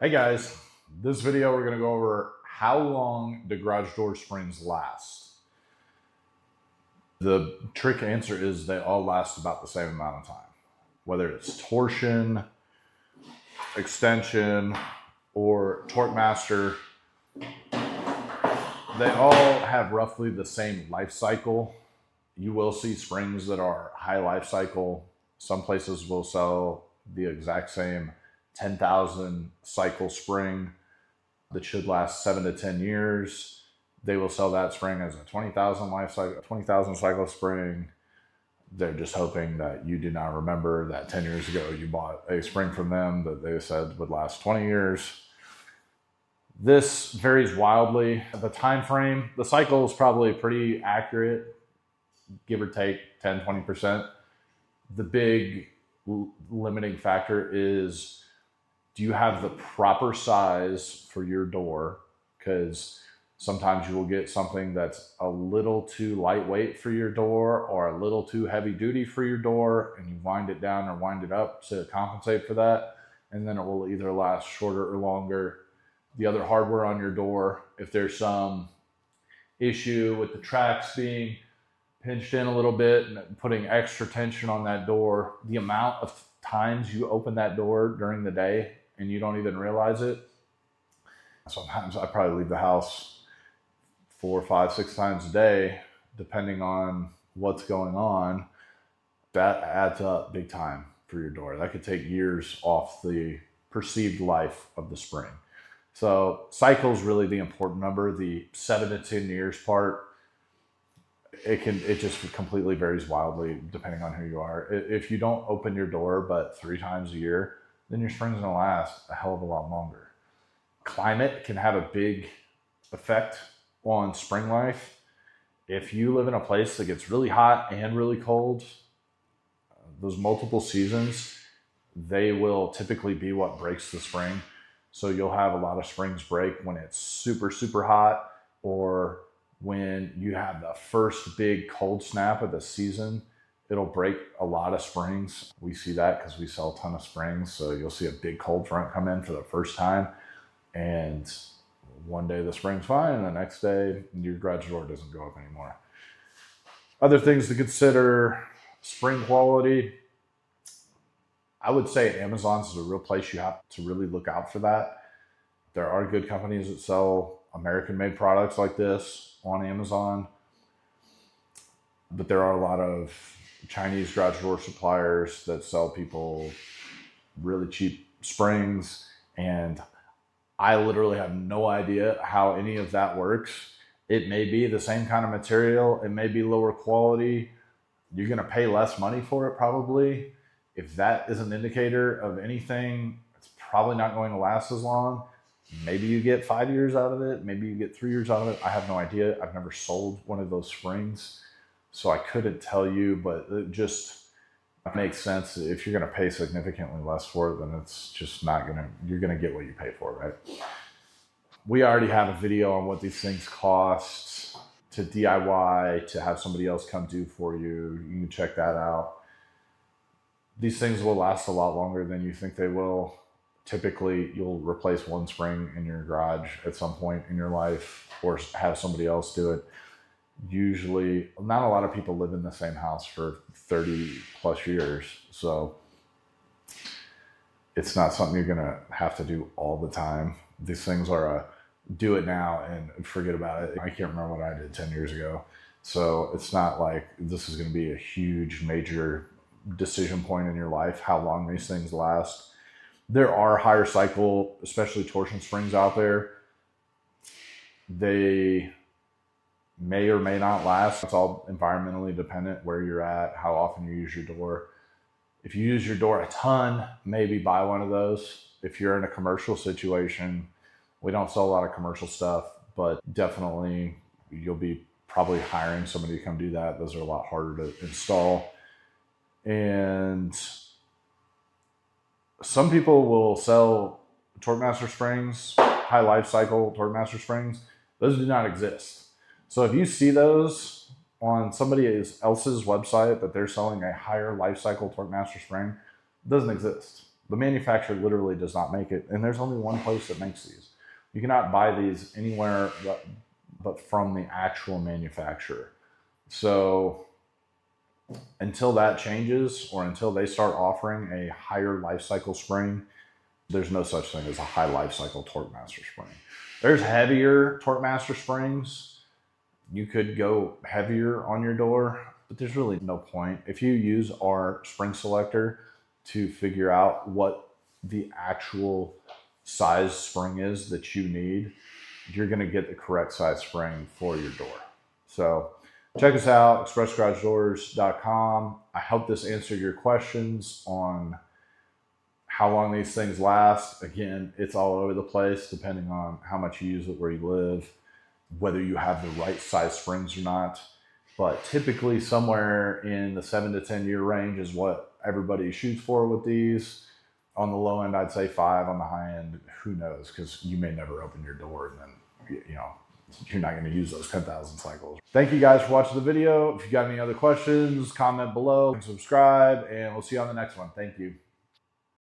Hey guys, this video we're going to go over how long do garage door springs last. The trick answer is they all last about the same amount of time. Whether it's torsion, extension, or TorqueMaster, they all have roughly the same life cycle. You will see springs that are high life cycle. Some places will sell the exact same 10,000 cycle spring that should last 7 to 10 years. They will sell that spring as a 20,000 life cycle, 20,000 cycle spring. They're just hoping that you do not remember that 10 years ago you bought a spring from them that they said would last 20 years. This varies wildly. The time frame, the cycle is probably pretty accurate, give or take 10, 20%. The big limiting factor is, do you have the proper size for your door? Because sometimes you will get something that's a little too lightweight for your door or a little too heavy duty for your door, and you wind it down or wind it up to compensate for that. And then it will either last shorter or longer. The other hardware on your door, if there's some issue with the tracks being pinched in a little bit and putting extra tension on that door, the amount of times you open that door during the day and you don't even realize it. Sometimes I probably leave the house 4, 5, 6 times a day, depending on what's going on. That adds up big time for your door. That could take years off the perceived life of the spring. So cycle is really the important number. The 7 to 10 years part, it just completely varies wildly depending on who you are. If you don't open your door but 3 times a year, then your spring's gonna last a hell of a lot longer. Climate can have a big effect on spring life. If you live in a place that gets really hot and really cold, those multiple seasons, they will typically be what breaks the spring. So you'll have a lot of springs break when it's super, super hot, or when you have the first big cold snap of the season. It'll break a lot of springs. We see that because we sell a ton of springs. So you'll see a big cold front come in for the first time, and one day the spring's fine, and the next day your garage door doesn't go up anymore. Other things to consider: spring quality. I would say Amazon's is a real place you have to really look out for that. There are good companies that sell American-made products like this on Amazon, but there are a lot of Chinese garage door suppliers that sell people really cheap springs, and I literally have no idea how any of that works. It may be the same kind of material, it may be lower quality. You're going to pay less money for it probably. If that is an indicator of anything, it's probably not going to last as long. Maybe you get 5 years out of it. Maybe you get 3 years out of it. I have no idea. I've never sold one of those springs, so I couldn't tell you, but it just makes sense. If you're going to pay significantly less for it, then it's just not going to, you're going to get what you pay for, right? We already have a video on what these things cost to DIY, to have somebody else come do for you. You can check that out. These things will last a lot longer than you think they will. Typically, you'll replace one spring in your garage at some point in your life, or have somebody else do it. Usually, not a lot of people live in the same house for 30 plus years, so it's not something you're gonna have to do all the time. These things are a do it now and forget about it. I can't remember what I did 10 years ago, so it's not like this is gonna be a huge major decision point in your life how long these things last. There are higher cycle, especially torsion springs out there. They may or may not last. It's all environmentally dependent, where you're at, how often you use your door. If you use your door a ton, maybe buy one of those. If you're in a commercial situation, we don't sell a lot of commercial stuff, but definitely you'll be probably hiring somebody to come do that. Those are a lot harder to install. And some people will sell TorqueMaster Springs, high life cycle TorqueMaster Springs. Those do not exist. So if you see those on somebody else's website that they're selling a higher life cycle TorqueMaster spring, it doesn't exist. The manufacturer literally does not make it, and there's only one place that makes these. You cannot buy these anywhere but from the actual manufacturer. So until that changes, or until they start offering a higher life cycle spring, there's no such thing as a high life cycle TorqueMaster spring. There's heavier TorqueMaster springs. You could go heavier on your door, but there's really no point. If you use our spring selector to figure out what the actual size spring is that you need, you're going to get the correct size spring for your door. So check us out, expressgaragedoors.com. I hope this answered your questions on how long these things last. Again, it's all over the place depending on how much you use it, where you live, whether you have the right size springs or not. But typically somewhere in the 7 to 10 year range is what everybody shoots for with these. On the low end, I'd say 5. On the high end, who knows? Because you may never open your door, and then you're not going to use those 10,000 cycles. Thank you guys for watching the video. If you got any other questions, comment below and subscribe, and we'll see you on the next one. Thank you.